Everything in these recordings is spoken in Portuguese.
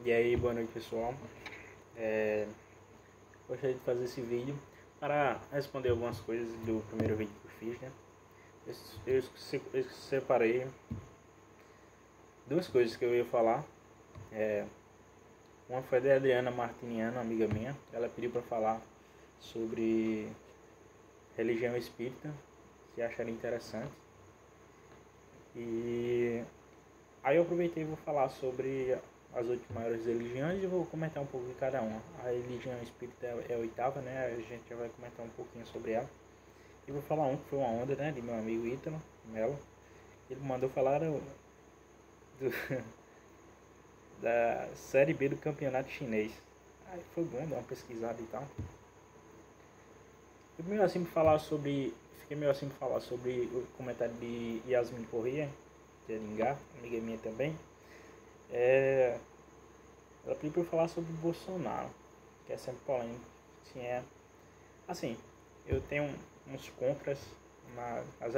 E aí, boa noite pessoal. Gostaria de fazer esse vídeo para responder algumas coisas do primeiro vídeo que eu fiz, né? Eu separei duas coisas que eu ia falar. Uma foi da Adriana Martiniano, amiga minha. Ela pediu para falar sobre religião espírita, que acharia interessante. E aí eu aproveitei e vou falar sobre as 8 maiores religiões e vou comentar um pouco de cada uma. A religião espírita é a 8ª, né? A gente já vai comentar um pouquinho sobre ela. E vou falar um que foi uma onda, né? De meu amigo Ítalo Melo. Ele mandou falar da Série B do campeonato chinês. Aí foi bom dar uma pesquisada e tal. Fiquei meio assim de falar sobre o comentário de Yasmin Corrêa, de Aringá, amiga minha também. Ela pediu para eu falar sobre o Bolsonaro, que é sempre polêmico. Assim, eu tenho uns contras nas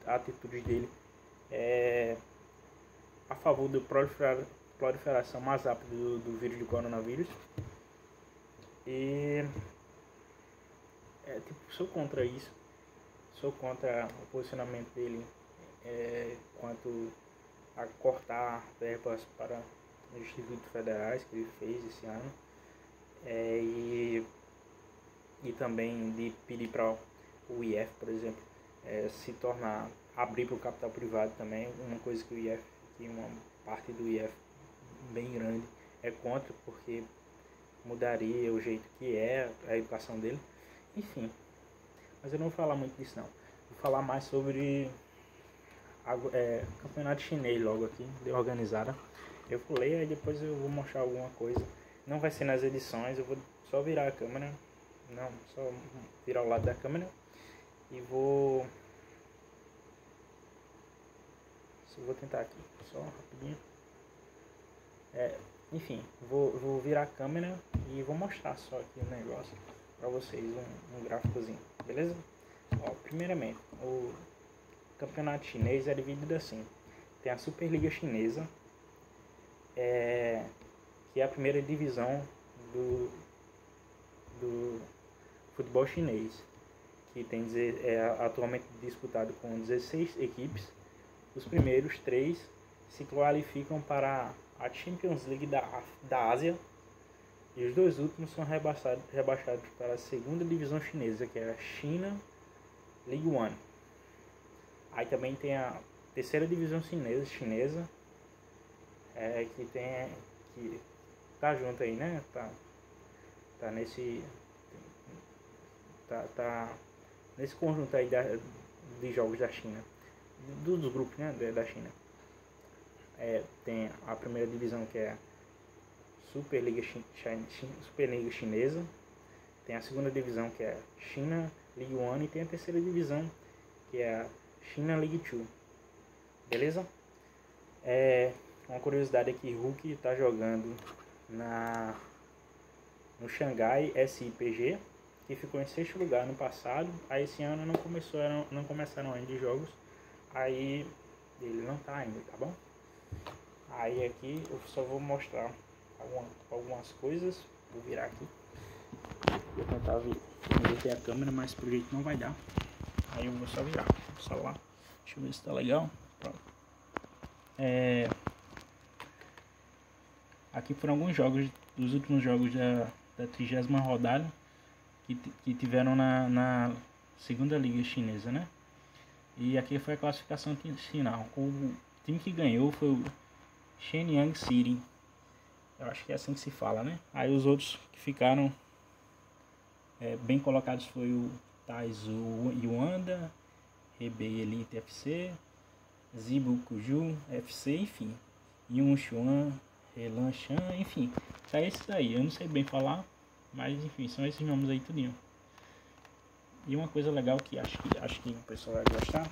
atitudes dele a favor da proliferação mais rápida do vírus do coronavírus. E sou contra isso. Sou contra o posicionamento dele quanto a cortar verbas para os institutos federais que ele fez esse ano, e também de pedir para o IF, por exemplo, abrir para o capital privado também, uma coisa que o IF, que uma parte do IF bem grande é contra, porque mudaria o jeito que é a educação dele, enfim. Mas eu não vou falar muito disso não, vou falar mais sobre campeonato chinês logo aqui, de organizada. Eu pulei, aí depois eu vou mostrar alguma coisa. Não vai ser nas edições, eu vou só virar a câmera. Não, só virar o lado da câmera. E vou tentar aqui, só rapidinho. Enfim, vou virar a câmera e vou mostrar só aqui o negócio pra vocês, um gráficozinho, beleza? Ó, primeiramente, o campeonato chinês é dividido assim. Tem a Superliga Chinesa, que é a primeira divisão do futebol chinês, que atualmente disputado com 16 equipes. Os primeiros 3 se qualificam para a Champions League da Ásia, e os 2 últimos são rebaixados para a segunda divisão chinesa, que é a China League One. Aí também tem a terceira divisão chinesa, que tá junto aí, né? Tá nesse conjunto aí de jogos da China, dos grupos, né, da China. Tem a primeira divisão, que é a Superliga Chinesa, tem a segunda divisão, que é a China League One, e tem a terceira divisão, que é a China League 2, beleza? Uma curiosidade é que Hulk está jogando no Xangai SIPG, que ficou em 6º lugar no passado. Aí esse ano não começaram ainda os jogos, aí ele não está ainda, tá bom? Aí aqui eu só vou mostrar algumas coisas. Vou virar aqui, vou tentar inverter a câmera, mas por jeito não vai dar. Aí eu vou só virar o celular. Deixa eu ver se tá legal. Pronto. Aqui foram alguns jogos, dos últimos jogos da 30ª rodada que tiveram na segunda liga chinesa, né? E aqui foi a classificação final. O time que ganhou foi o Shenyang City. Eu acho que é assim que se fala, né? Aí os outros que ficaram bem colocados foi o Taizu Yuanda, Hebei Elite FC, Zibu Kuju FC, enfim, Yunchuan, Helanshan, enfim, é esses aí. Eu não sei bem falar, mas enfim, são esses nomes aí tudinho. E uma coisa legal que acho que o pessoal vai gostar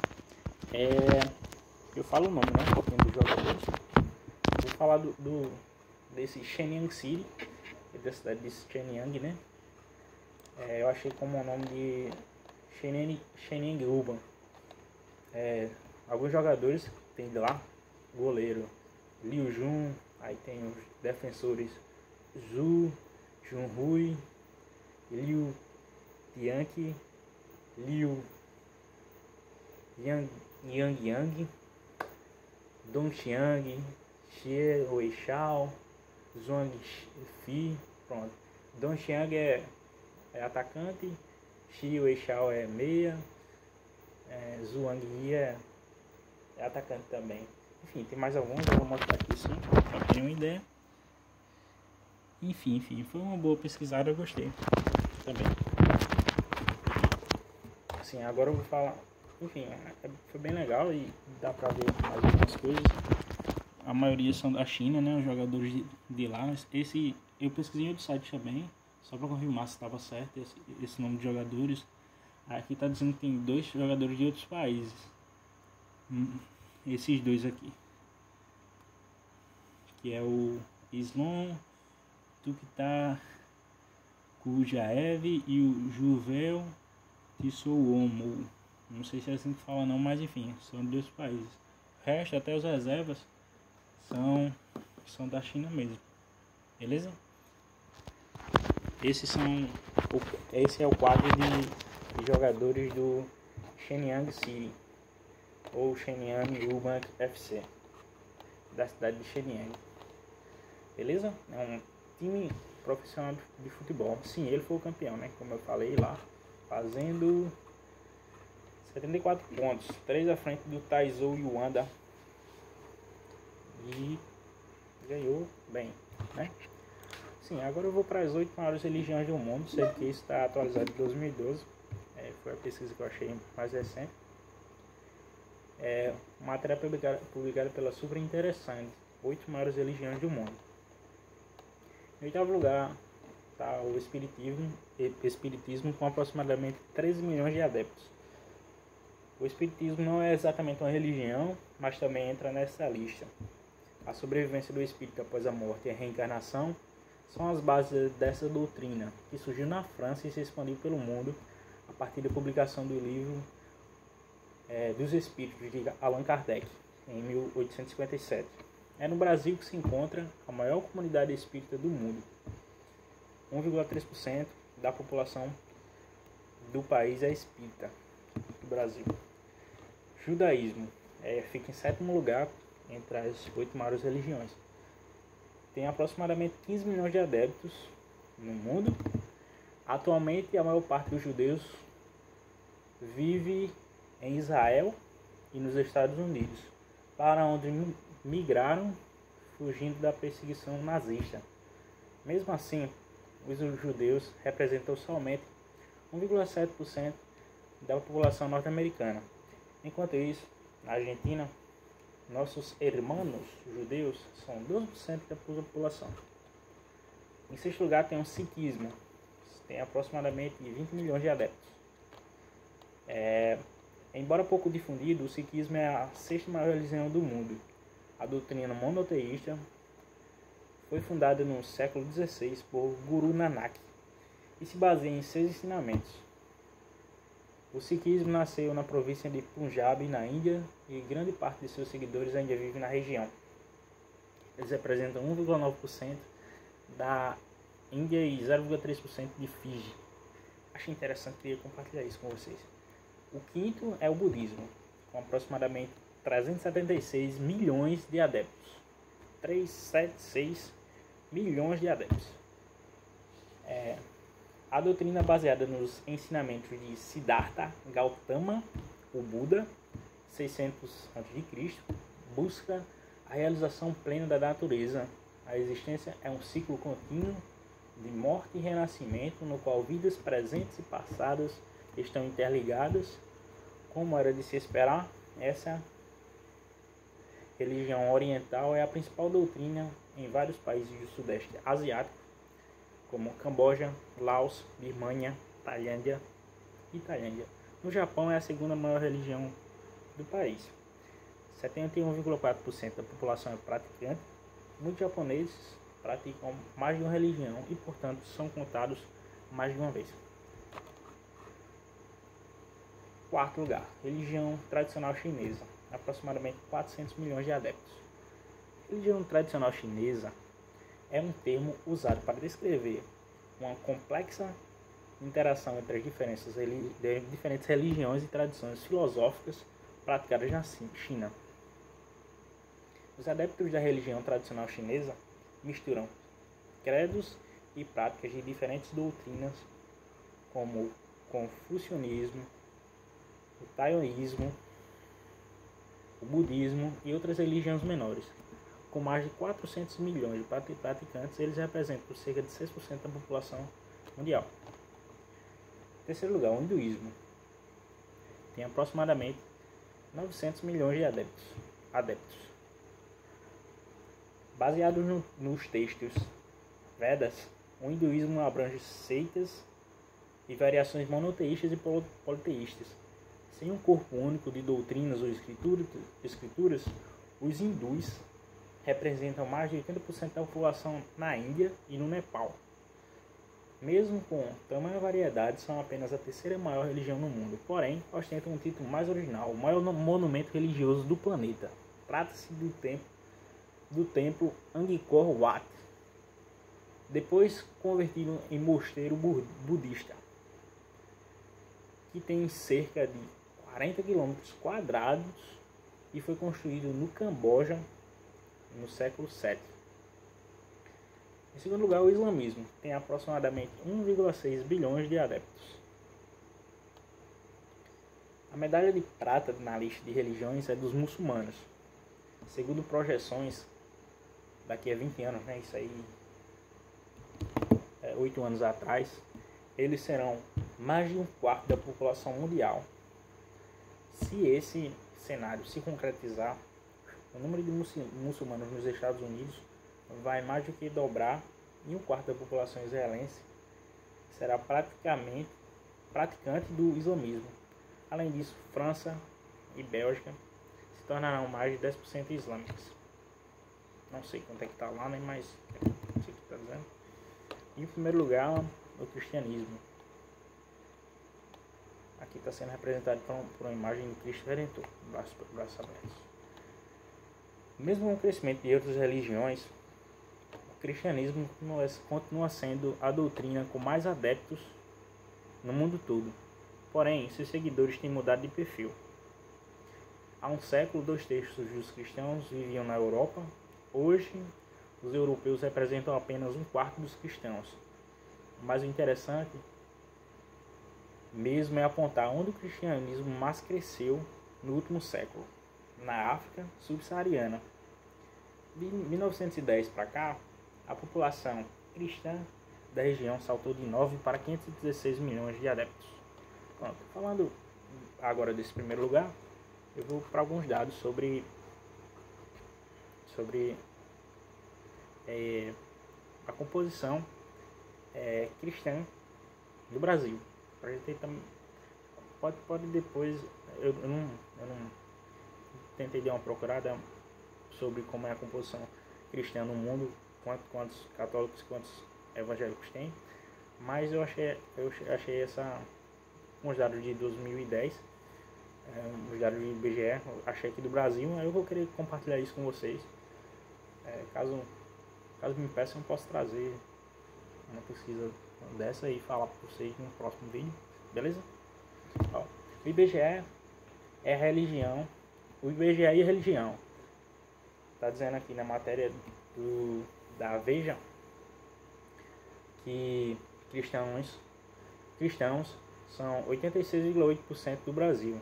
eu falo o nome, né, um pouquinho dos jogadores. Vou falar desse Shenyang City, da cidade de Shenyang, né? Eu achei como o nome de Shenyang Urban. Alguns jogadores tem de lá: goleiro Liu Jun, Aí tem os defensores Zhu Junhui, Liu Tianqi, Liu Yang, Dongxiang, Xie Weishao, Zhuang Fi. Pronto. Dongxiang é atacante, Xie Weishao é meia, Zhuang Yi é atacante também. Enfim, tem mais alguns, eu vou mostrar aqui sim, para ter uma ideia. Enfim, foi uma boa pesquisada, eu gostei também. Assim, agora eu vou falar. Enfim, foi bem legal e dá pra ver mais algumas coisas. A maioria são da China, né? Os jogadores de lá. Esse eu pesquisei em outro site também, só pra confirmar se estava certo esse nome de jogadores. Aqui tá dizendo que tem 2 jogadores de outros países. Esses 2 aqui, que é o Islom Tuktakujaev e o Juvel Tissouomo. Não sei se é assim que fala não, mas enfim, são de 2 países. O resto, até os reservas, são da China mesmo. Beleza? Esse é o quadro de jogadores do Shenyang City, ou Shenyang Urban FC, da cidade de Shenyang. Beleza? É um time profissional de futebol. Sim, ele foi o campeão, né? Como eu falei lá, fazendo 74 pontos, 3 à frente do Taizhou Yuanda, e ganhou bem, né? Sim, agora eu vou para as 8 maiores religiões do mundo, sei que isso está atualizado em 2012, foi a pesquisa que eu achei mais recente. Uma matéria publicada pela Super Interessante, 8 maiores religiões do mundo. Em 8º lugar está o Espiritismo com aproximadamente 13 milhões de adeptos. O Espiritismo não é exatamente uma religião, mas também entra nessa lista. A sobrevivência do espírito após a morte e a reencarnação são as bases dessa doutrina, que surgiu na França e se expandiu pelo mundo a partir da publicação do livro dos Espíritos de Allan Kardec, em 1857. É no Brasil que se encontra a maior comunidade espírita do mundo. 1,3% da população do país é espírita, do Brasil. Judaísmo fica em 7º lugar entre as 8 maiores religiões. Tem aproximadamente 15 milhões de adeptos no mundo. Atualmente, a maior parte dos judeus vive em Israel e nos Estados Unidos, para onde migraram fugindo da perseguição nazista. Mesmo assim, os judeus representam somente 1,7% da população norte-americana. Enquanto isso, na Argentina, nossos irmãos judeus são 12% da população. Em 6º lugar tem o sikhismo, tem aproximadamente 20 milhões de adeptos. Embora pouco difundido, o sikhismo é a 6ª maior religião do mundo. A doutrina monoteísta foi fundada no século XVI por Guru Nanak e se baseia em 6 ensinamentos. O sikhismo nasceu na província de Punjab, na Índia, e grande parte de seus seguidores ainda vivem na região. Eles representam 1,9% da Índia e 0,3% de Fiji. Achei interessante, queria compartilhar isso com vocês. O 5º é o budismo, com aproximadamente 376 milhões de adeptos. 376 milhões de adeptos. A doutrina baseada nos ensinamentos de Siddhartha Gautama, o Buda, 600 a.C., busca a realização plena da natureza. A existência é um ciclo contínuo de morte e renascimento, no qual vidas presentes e passadas estão interligadas. Como era de se esperar, essa religião oriental é a principal doutrina em vários países do Sudeste Asiático, como Camboja, Laos, Birmania, Tailândia e Tailândia. No Japão é a 2ª maior religião do país. 71,4% da população é praticante. Muitos japoneses praticam mais de uma religião e, portanto, são contados mais de uma vez. 4º lugar, religião tradicional chinesa, aproximadamente 400 milhões de adeptos. Religião tradicional chinesa é um termo usado para descrever uma complexa interação entre as diferentes religiões e tradições filosóficas praticadas na China. Os adeptos da religião tradicional chinesa misturam credos e práticas de diferentes doutrinas, como o confucionismo, o taoísmo, o budismo e outras religiões menores. Com mais de 400 milhões de praticantes, eles representam cerca de 6% da população mundial. Em terceiro lugar, o hinduísmo tem aproximadamente 900 milhões de adeptos. Baseado nos textos Vedas, o hinduísmo abrange seitas e variações monoteístas e politeístas. Sem um corpo único de doutrinas ou escrituras, os hindus representam mais de 80% da população na Índia e no Nepal. Mesmo com tamanha variedade, são apenas a terceira maior religião no mundo, porém ostentam um título mais original, o maior monumento religioso do planeta. Trata-se do templo Angkor Wat, depois convertido em mosteiro budista, que tem cerca de 40 km² e foi construído no Camboja no século VII. Em segundo lugar, o islamismo tem aproximadamente 1,6 bilhões de adeptos. A medalha de prata na lista de religiões é dos muçulmanos. Segundo projeções, daqui a 20 anos, isso aí 8 anos atrás, eles serão mais de um quarto da população mundial. Se esse cenário se concretizar, o número de muçulmanos nos Estados Unidos vai mais do que dobrar e um quarto da população israelense será praticante do islamismo. Além disso, França e Bélgica se tornarão mais de 10% islâmicas. Não sei quanto é que está lá, né? Mas não sei o que está dizendo. E em primeiro lugar, o cristianismo. Aqui está sendo representado por uma imagem de Cristo Redentor, braços abertos. Mesmo com o crescimento de outras religiões, o cristianismo continua sendo a doutrina com mais adeptos no mundo todo. Porém, seus seguidores têm mudado de perfil. Há um século, 2/3 dos cristãos viviam na Europa. Hoje, os europeus representam apenas um quarto dos cristãos. Mas o interessante mesmo é apontar onde o cristianismo mais cresceu no último século, na África subsaariana. De 1910 para cá, a população cristã da região saltou de 9 para 516 milhões de adeptos. Pronto, falando agora desse primeiro lugar, eu vou para alguns dados sobre a composição cristã do Brasil. Pra gente também pode depois, eu não tentei dar uma procurada sobre como é a composição cristã no mundo, quantos católicos, quantos evangélicos tem, mas eu achei uns dados de 2010, os dados do IBGE, achei aqui do Brasil, aí eu vou querer compartilhar isso com vocês. Caso me peçam, eu posso trazer uma pesquisa dessa e falar para vocês no próximo vídeo, beleza? Ó, o IBGE é religião, o IBGE e religião. Tá dizendo aqui na matéria da Veja que cristãos são 86,8% do Brasil,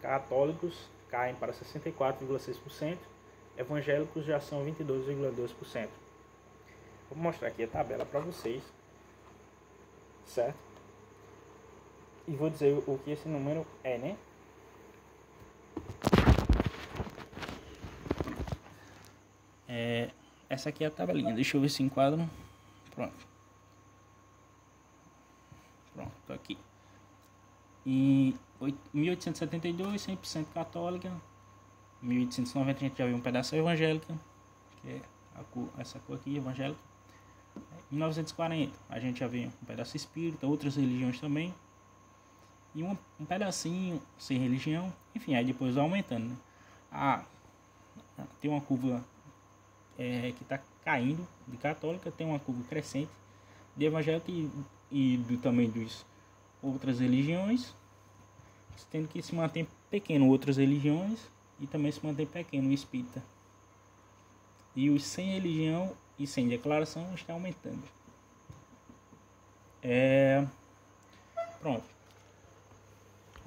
católicos caem para 64,6%, evangélicos já são 22,2%. Vou mostrar aqui a tabela para vocês, certo? E vou dizer o que esse número é, né? Essa aqui é a tabelinha, deixa eu ver se enquadro. Pronto, tô aqui. Em 1872, 100% católica. 1890 a gente já viu um pedaço evangélica, que é essa cor aqui, evangélica. Em 1940 a gente já vê um pedaço espírita, outras religiões também. E um pedacinho sem religião. Enfim, aí depois vai aumentando, né? Tem uma curva que está caindo de católica, tem uma curva crescente de evangélica e também das outras religiões, tendo que se mantém pequeno outras religiões e também se mantém pequeno o espírita. E os sem religião e sem declaração está aumentando. Pronto.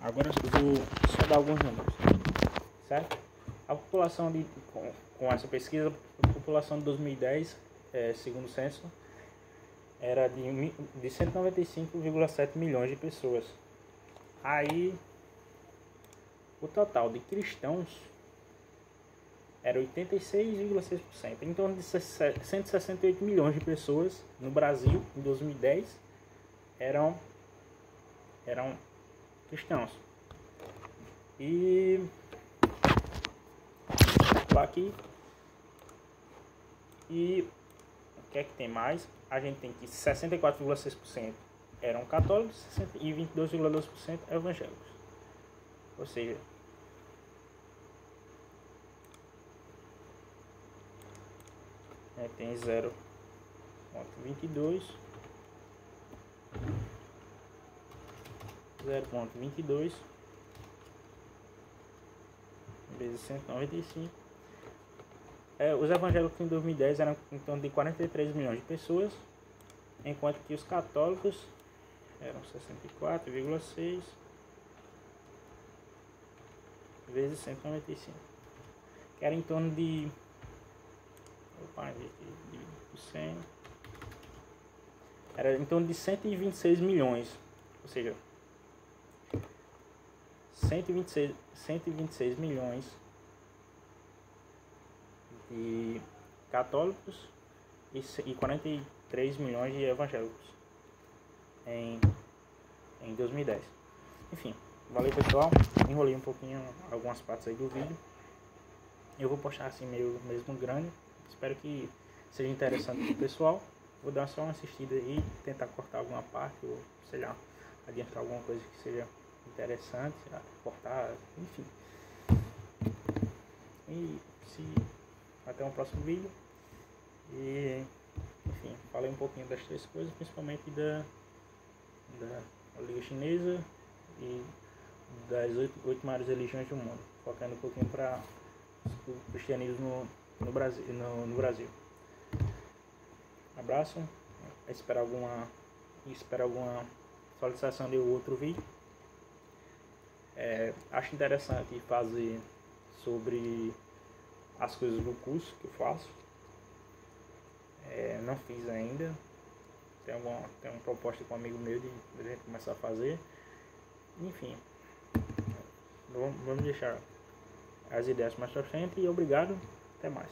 Agora eu vou só dar alguns números, certo? A população com essa pesquisa, a população de 2010, segundo o censo, era de 195,7 milhões de pessoas. Aí, o total de cristãos era 86,6%. Em torno de 168 milhões de pessoas no Brasil, em 2010, eram cristãos. E aqui, e o que é que tem mais? A gente tem que 64,6% eram católicos e 22,2% evangélicos. Ou seja, tem 0,22 vezes 195. Os evangélicos em 2010 eram em torno de 43 milhões de pessoas, enquanto que os católicos eram 64,6 vezes 195, que era em torno de 100, era em torno de 126 milhões, ou seja, 126 milhões de católicos e 43 milhões de evangélicos em 2010. Enfim, valeu pessoal, enrolei um pouquinho algumas partes aí do vídeo. Eu vou postar assim mesmo grande, espero que seja interessante pro pessoal. Vou dar só uma assistida aí, tentar cortar alguma parte ou sei lá, adiantar alguma coisa que seja interessante, cortar, enfim. E até um próximo vídeo. E enfim, falei um pouquinho das três coisas, principalmente da Liga Chinesa e das 8 maiores religiões do mundo, focando um pouquinho para o cristianismo no Brasil. Abraço, espero alguma solicitação de outro vídeo. Acho interessante fazer sobre as coisas do curso que eu faço. Não fiz ainda. Tem uma proposta com um amigo meu de a gente começar a fazer. Enfim, vamos deixar as ideias mais pra frente e obrigado. Até mais.